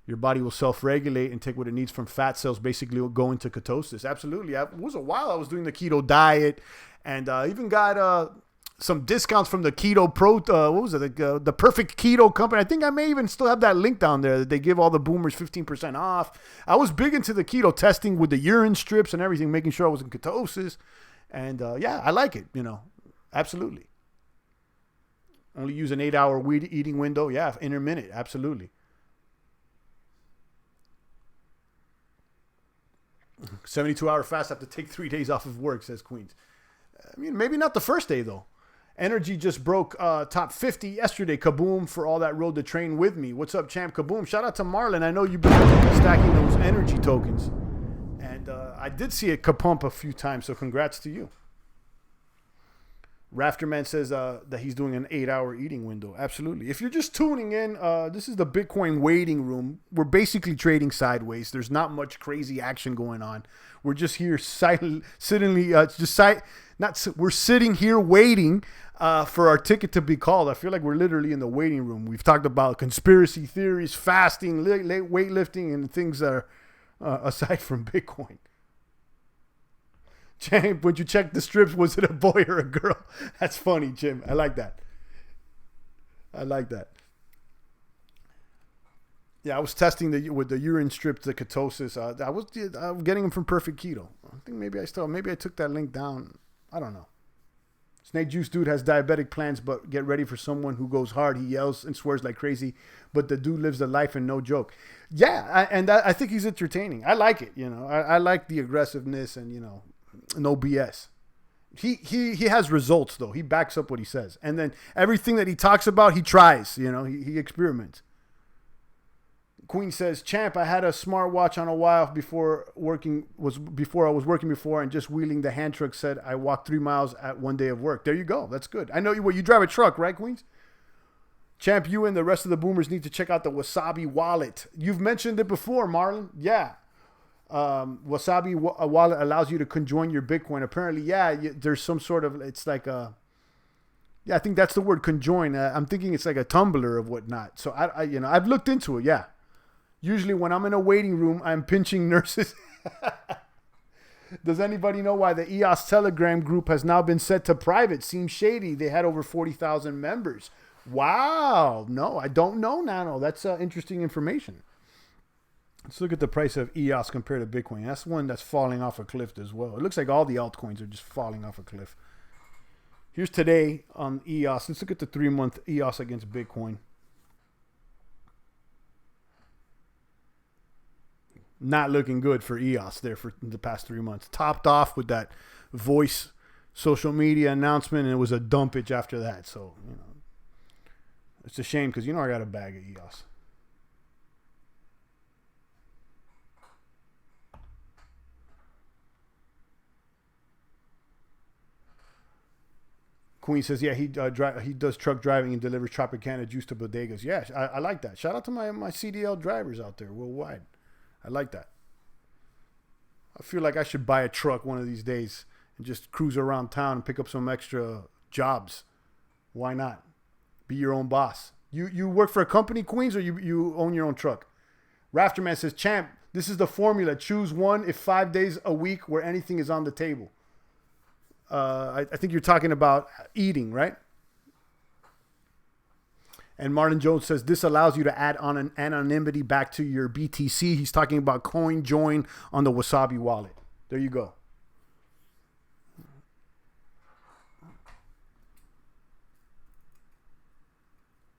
Your body will self-regulate and take what it needs from fat cells, basically will go into ketosis. Absolutely. It was a while I was doing the keto diet, and even got some discounts from the Keto Pro. What was it? The Perfect Keto Company. I think I may even still have that link down there that they give all the boomers 15% off. I was big into the keto testing with the urine strips and everything, making sure I was in ketosis. And yeah, I like it, absolutely. Only use an 8-hour eating window. Yeah, intermittent, absolutely. 72-hour fast, have to take 3 days off of work, says Queens. I mean, maybe not the first day, though. Energy just broke top 50 yesterday. Kaboom for all that rode the train with me. What's up, champ? Kaboom. Shout out to Marlon. I know you've been stacking those energy tokens. And I did see it kapump a few times, so congrats to you. Rafterman says that he's doing an 8-hour eating window. Absolutely. If you're just tuning in, this is the Bitcoin waiting room. We're basically trading sideways. There's not much crazy action going on. We're just here we're sitting here waiting for our ticket to be called. I feel like we're literally in the waiting room. We've talked about conspiracy theories, fasting, weightlifting, and things that are aside from Bitcoin. Jim, when you check the strips, was it a boy or a girl? That's funny, Jim. I like that. Yeah, I was testing with the urine strips, the ketosis. I was getting them from Perfect Keto. I think maybe I took that link down. I don't know. Snake Juice Dude has diabetic plans, but get ready for someone who goes hard. He yells and swears like crazy, but the dude lives the life and no joke. Yeah, I think he's entertaining. I like it. I like the aggressiveness and no BS. He has results though. He backs up what he says, and then everything that he talks about, he tries. He experiments. Queen says, champ, I had a smartwatch on a while before I was working before, and just wheeling the hand truck said I walked 3 miles at 1 day of work. There you go. That's good. I know you drive a truck, right, Queens? Champ, you and the rest of the boomers need to check out the Wasabi wallet. You've mentioned it before, Marlon. Yeah. Wasabi wallet allows you to conjoin your Bitcoin. Apparently, there's some sort of, it's like I think that's the word, conjoin. I'm thinking it's like a tumbler of whatnot. So I've looked into it. Yeah. Usually when I'm in a waiting room, I'm pinching nurses. Does anybody know why the EOS Telegram group has now been set to private? Seems shady. They had over 40,000 members. Wow. No, I don't know, Nano. That's interesting information. Let's look at the price of EOS compared to Bitcoin. That's one that's falling off a cliff as well. It looks like all the altcoins are just falling off a cliff. Here's today on EOS. Let's look at the 3-month EOS against Bitcoin. Not looking good for EOS there for the past 3 months. Topped off with that voice social media announcement, and it was a dumpage after that. So, it's a shame because I got a bag of EOS. Queen says, yeah, he does truck driving and delivers Tropicana juice to bodegas. Yeah, I like that. Shout out to my CDL drivers out there worldwide. I like that. I feel like I should buy a truck one of these days and just cruise around town and pick up some extra jobs. Why not? Be your own boss. You work for a company, Queens, or you own your own truck? Rafterman says, champ, this is the formula. Choose one if 5 days a week where anything is on the table. I think you're talking about eating, right? And Martin Jones says this allows you to add on an anonymity back to your BTC. He's talking about coin join on the Wasabi wallet. There you go.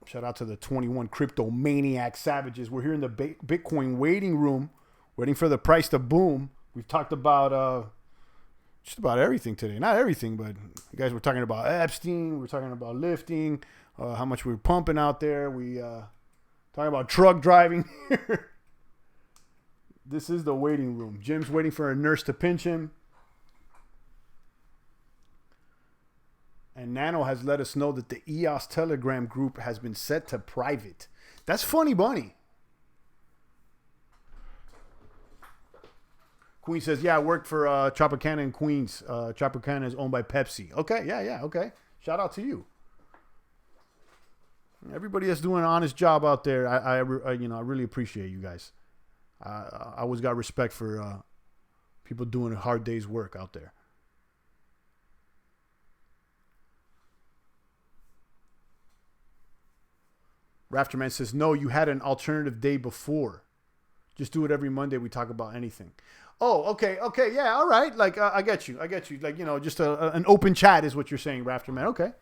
Shout out to the 21 crypto maniac savages. We're here in the Bitcoin waiting room, waiting for the price to boom. We've talked about just about everything today. Not everything, but guys, we're talking about Epstein. We're talking about lifting. How much we're pumping out there. We talking about truck driving. This is the waiting room. Jim's waiting for a nurse to pinch him. And Nano has let us know that the EOS Telegram group has been set to private. That's funny, Bunny. Queen says, yeah, I worked for Tropicana in Queens. Tropicana is owned by Pepsi. Okay, yeah, okay. Shout out to you. Everybody that's doing an honest job out there, I really appreciate you guys. I always got respect for people doing a hard day's work out there. Rafterman says, no, you had an alternative day before. Just do it every Monday. We talk about anything. Oh, okay. Yeah, all right. Like, I get you. Like, just an open chat is what you're saying, Rafterman. Okay.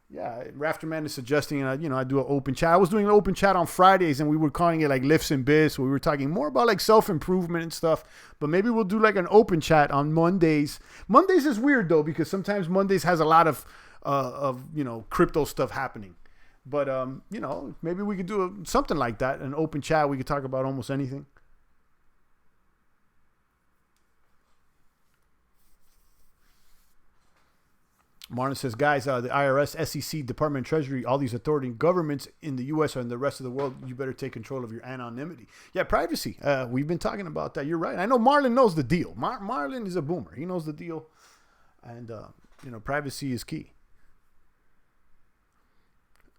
Yeah, Rafterman is suggesting, I do an open chat. I was doing an open chat on Fridays, and we were calling it like Lifts and Biz. We were talking more about like self-improvement and stuff. But maybe we'll do like an open chat on Mondays. Mondays is weird, though, because sometimes Mondays has a lot of crypto stuff happening. But, maybe we could do something like that, an open chat. We could talk about almost anything. Marlon says, guys, the IRS, SEC, Department of Treasury, all these authority governments in the U.S. or in the rest of the world, you better take control of your anonymity. Yeah, privacy. We've been talking about that. You're right. I know Marlon knows the deal. Marlon is a boomer. He knows the deal. And, privacy is key.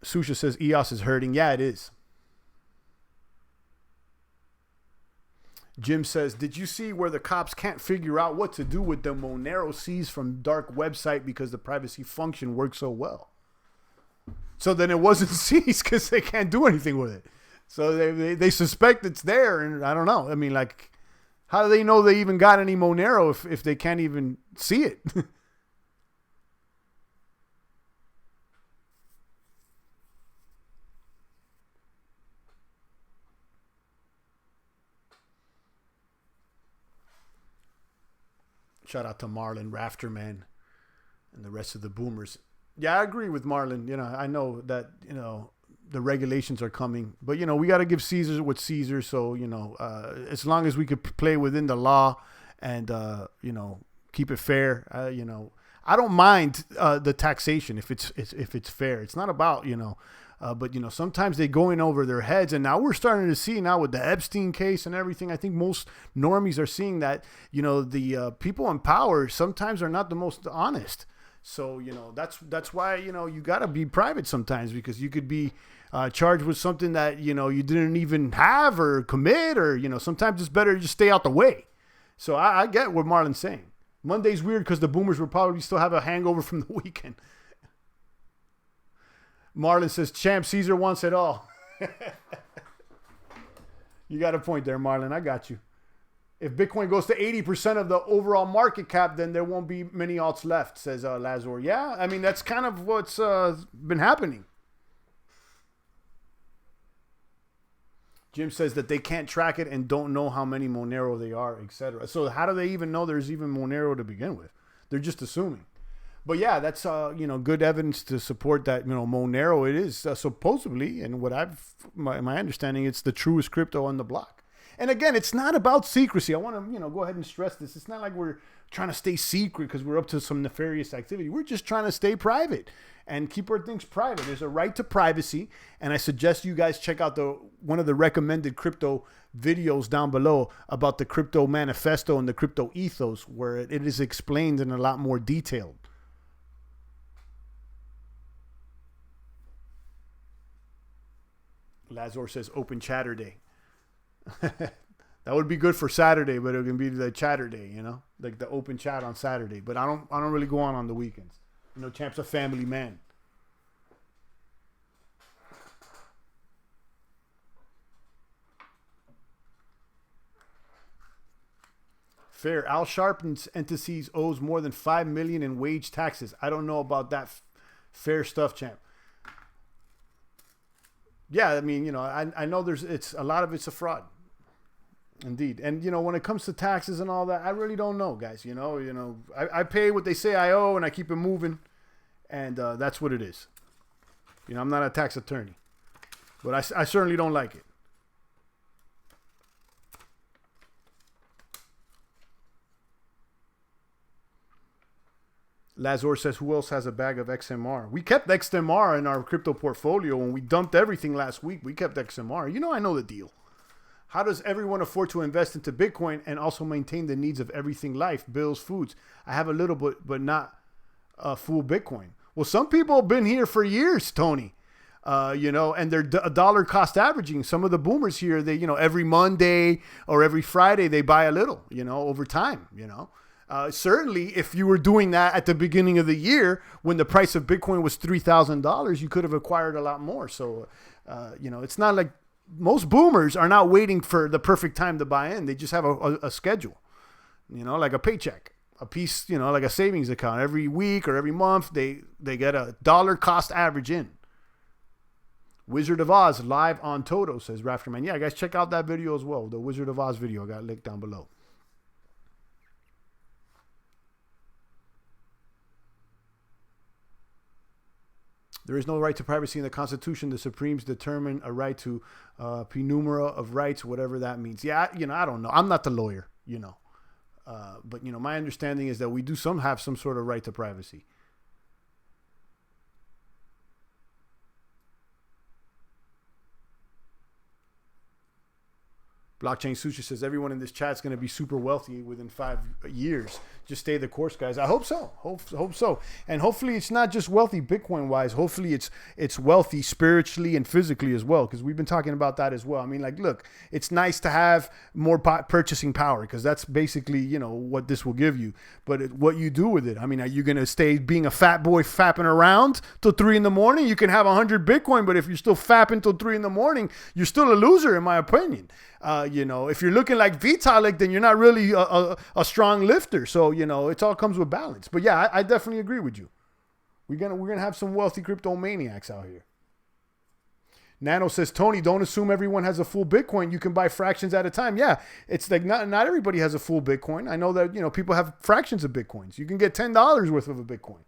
Susha says EOS is hurting. Yeah, it is. Jim says, did you see where the cops can't figure out what to do with the Monero seized from dark website because the privacy function works so well? So then it wasn't seized because they can't do anything with it. So they suspect it's there, and I don't know. I mean, like, how do they know they even got any Monero if they can't even see it? Shout out to Marlon, Rafterman, and the rest of the boomers. Yeah, I agree with Marlon. I know that, the regulations are coming. But, we got to give Caesar what's Caesar. So, as long as we could play within the law and, keep it fair, I don't mind the taxation if it's fair. It's not about, but, sometimes they go in over their heads. And now we're starting to see now with the Epstein case and everything, I think most normies are seeing that, the people in power sometimes are not the most honest. So, that's why, you got to be private sometimes, because you could be charged with something that, you didn't even have or commit, or, sometimes it's better to just stay out the way. So I get what Marlon's saying. Monday's weird because the boomers will probably still have a hangover from the weekend. Marlon says, Champ Caesar wants it all. You got a point there, Marlon. I got you. If Bitcoin goes to 80% of the overall market cap, then there won't be many alts left, says Lazor. Yeah, I mean, that's kind of what's been happening. Jim says that they can't track it and don't know how many Monero they are, etc. So how do they even know there's even Monero to begin with? They're just assuming. But yeah, that's good evidence to support that Monero it is supposedly, and what my understanding, it's the truest crypto on the block. And again, it's not about secrecy. I want to go ahead and stress this. It's not like we're trying to stay secret because we're up to some nefarious activity. We're just trying to stay private and keep our things private. There's a right to privacy, and I suggest you guys check out one of the recommended crypto videos down below about the crypto manifesto and the crypto ethos, where it is explained in a lot more detail. Lazor says open chatter day. That would be good for Saturday, but it can be the chatter day, like the open chat on Saturday. But I don't really go on the weekends. Champ's a family man. Fair. Al Sharpton's entities owes more than $5 million in wage taxes. I don't know about that fair stuff, Champ. Yeah, I mean, I know it's a lot of it's a fraud. Indeed. And, when it comes to taxes and all that, I really don't know, guys. I pay what they say I owe, and I keep it moving. And that's what it is. I'm not a tax attorney. But I certainly don't like it. Lazor says, who else has a bag of XMR? We kept XMR in our crypto portfolio when we dumped everything last week. We kept XMR. You know, I know the deal. How does everyone afford to invest into Bitcoin and also maintain the needs of everything life, bills, foods? I have a little bit, but not full Bitcoin. Well, some people have been here for years, Tony. You know, and they're dollar cost averaging. Some of the boomers here, they, you know, every Monday or every Friday, they buy a little, you know, over time, you know. Certainly, if you were doing that at the beginning of the year when the price of Bitcoin was $3,000, you could have acquired a lot more. So, you know, it's not like most boomers are not waiting for the perfect time to buy in. They just have a schedule, you know, like a paycheck, a piece, you know, like a savings account. Every week or every month, they get a dollar cost average in. Wizard of Oz live on Toto, says Rafterman. Yeah, guys, check out that video as well. The Wizard of Oz video. I got linked down below. There is no right to privacy in the Constitution. The Supremes determine a right to penumera of rights, whatever that means. Yeah, you know, I don't know. I'm not the lawyer, you know. But, you know, my understanding is that we do have some sort of right to privacy. Blockchain Sushi says everyone in this chat is going to be super wealthy within 5 years. Just stay the course, guys. I hope so. Hope so. And hopefully it's not just wealthy Bitcoin wise. Hopefully it's wealthy spiritually and physically as well, because we've been talking about that as well. I mean, like, look, it's nice to have more purchasing power, because that's basically, you know, what this will give you. But what you do with it, I mean, are you going to stay being a fat boy fapping around till 3 a.m? You can have 100 Bitcoin, but if you're still fapping till 3 a.m, you're still a loser, in my opinion. You know, if you're looking like Vitalik, then you're not really a strong lifter. So, you know, it all comes with balance. But yeah, I definitely agree with you. We're gonna have some wealthy crypto maniacs out here. Nano says, Tony, don't assume everyone has a full Bitcoin. You can buy fractions at a time. Yeah, it's like not everybody has a full Bitcoin. I know that, you know, people have fractions of Bitcoins. You can get $10 worth of a Bitcoin.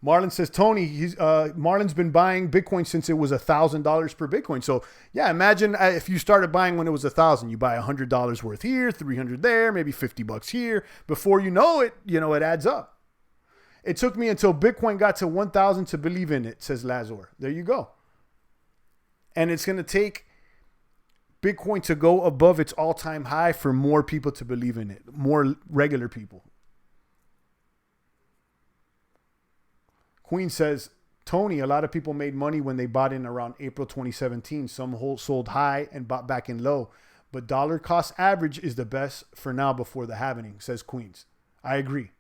Marlon says, Tony, Marlon's been buying Bitcoin since it was $1,000 per Bitcoin. So yeah, imagine if you started buying when it was 1,000, you buy $100 worth here, 300 there, maybe $50 here. Before you know it, you know, it adds up. It took me until Bitcoin got to 1,000 to believe in it, says Lazor. There you go. And it's going to take Bitcoin to go above its all-time high for more people to believe in it, more regular people. Queen says, Tony, a lot of people made money when they bought in around April 2017. Some sold high and bought back in low. But dollar cost average is the best for now before the halvening, says Queens. I agree.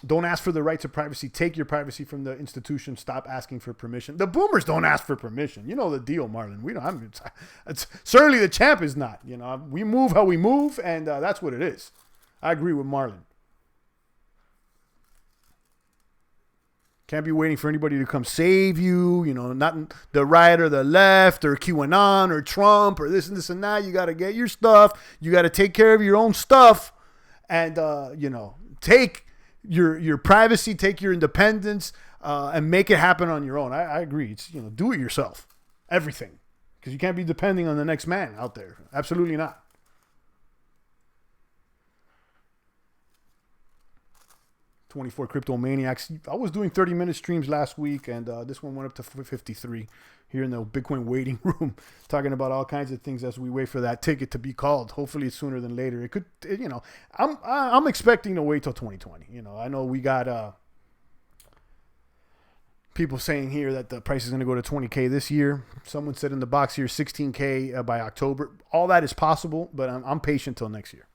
Don't ask for the right to privacy. Take your privacy from the institution. Stop asking for permission. The boomers don't ask for permission. You know the deal, Marlon. We don't. It's certainly the champ is not. You know, we move how we move, and that's what it is. I agree with Marlon. Can't be waiting for anybody to come save you. You know, not the right or the left or QAnon or Trump or this and this and that. You got to get your stuff. You got to take care of your own stuff, and you know, take your privacy, take your independence, and make it happen on your own. I agree. It's, you know, do it yourself. Everything, because you can't be depending on the next man out there. Absolutely not. 24 crypto maniacs. I was doing 30-minute streams last week, and this one went up to 53 here in the Bitcoin waiting room, talking about all kinds of things as we wait for that ticket to be called. Hopefully it's sooner than later. It could, you know, I'm expecting to wait till 2020. You know, I know we got people saying here that the price is going to go to 20K this year. Someone said in the box here 16K by October. All that is possible, but I'm patient till next year.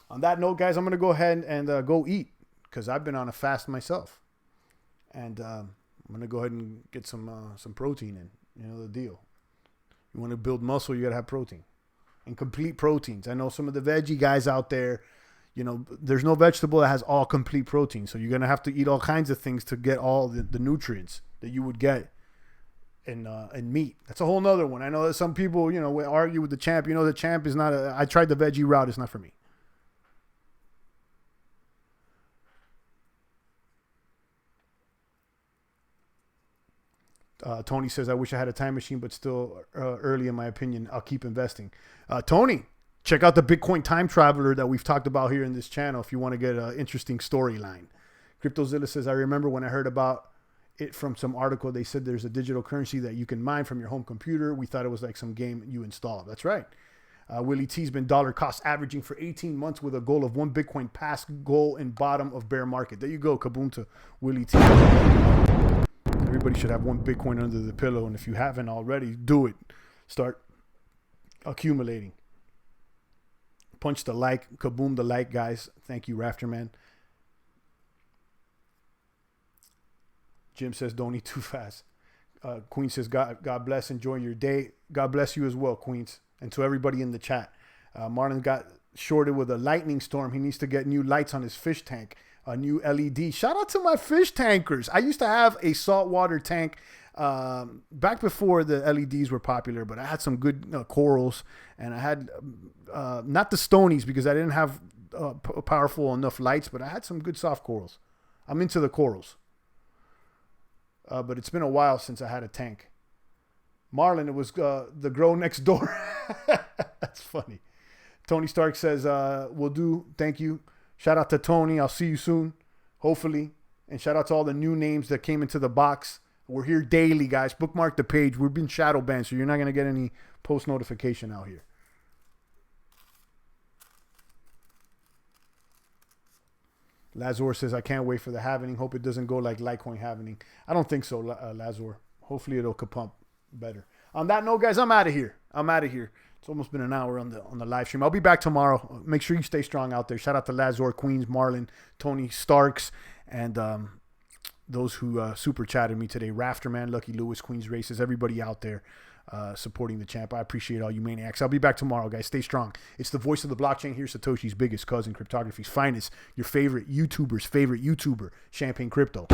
On that note, guys, I'm going to go ahead and go eat, because I've been on a fast myself. And I'm going to go ahead and get some protein in. You know the deal. You want to build muscle, you got to have protein. And complete proteins. I know some of the veggie guys out there, you know, there's no vegetable that has all complete protein. So you're going to have to eat all kinds of things to get all the nutrients that you would get in meat. That's a whole nother one. I know that some people, you know, will argue with the champ. You know, the champ is not I tried the veggie route. It's not for me. Tony says, I wish I had a time machine, but still early in my opinion. I'll keep investing. Tony, check out the Bitcoin time traveler that we've talked about here in this channel if you want to get an interesting storyline. CryptoZilla says, I remember when I heard about it from some article, they said there's a digital currency that you can mine from your home computer. We thought it was like some game you install. That's right. Willie T's been dollar cost averaging for 18 months with a goal of 1 Bitcoin past goal in bottom of bear market. There you go. Kaboom to Willie T. Everybody should have 1 Bitcoin under the pillow. And if you haven't already, do it. Start accumulating. Punch the like. Kaboom the like, guys. Thank you, Rafterman. Jim says, don't eat too fast. Queen says, God bless. Enjoy your day. God bless you as well, Queens. And to everybody in the chat. Marlon got shorted with a lightning storm. He needs to get new lights on his fish tank. A new LED. Shout out to my fish tankers. I used to have a saltwater tank back before the LEDs were popular, but I had some good corals. And I had, not the stonies because I didn't have powerful enough lights, but I had some good soft corals. I'm into the corals. But it's been a while since I had a tank. Marlon, it was the grow next door. That's funny. Tony Stark says, will do. Thank you. Shout out to Tony. I'll see you soon, hopefully. And shout out to all the new names that came into the box. We're here daily, guys. Bookmark the page. We've been shadow banned, so you're not going to get any post notification out here. Lazor says, I can't wait for the halvening. Hope it doesn't go like Litecoin halvening. I don't think so, Lazor. Hopefully it'll kapump better. On that note, guys, I'm out of here. It's almost been an hour on the live stream. I'll be back tomorrow. Make sure you stay strong out there. Shout out to Lazor, Queens, Marlon, Tony Starks, and those who super chatted me today. Rafterman, Lucky Lewis, Queens Races, everybody out there supporting the champ. I appreciate all you maniacs. I'll be back tomorrow, guys. Stay strong. It's the voice of the blockchain here, Satoshi's biggest cousin, cryptography's finest, your favorite YouTuber's favorite YouTuber, Champagne Crypto.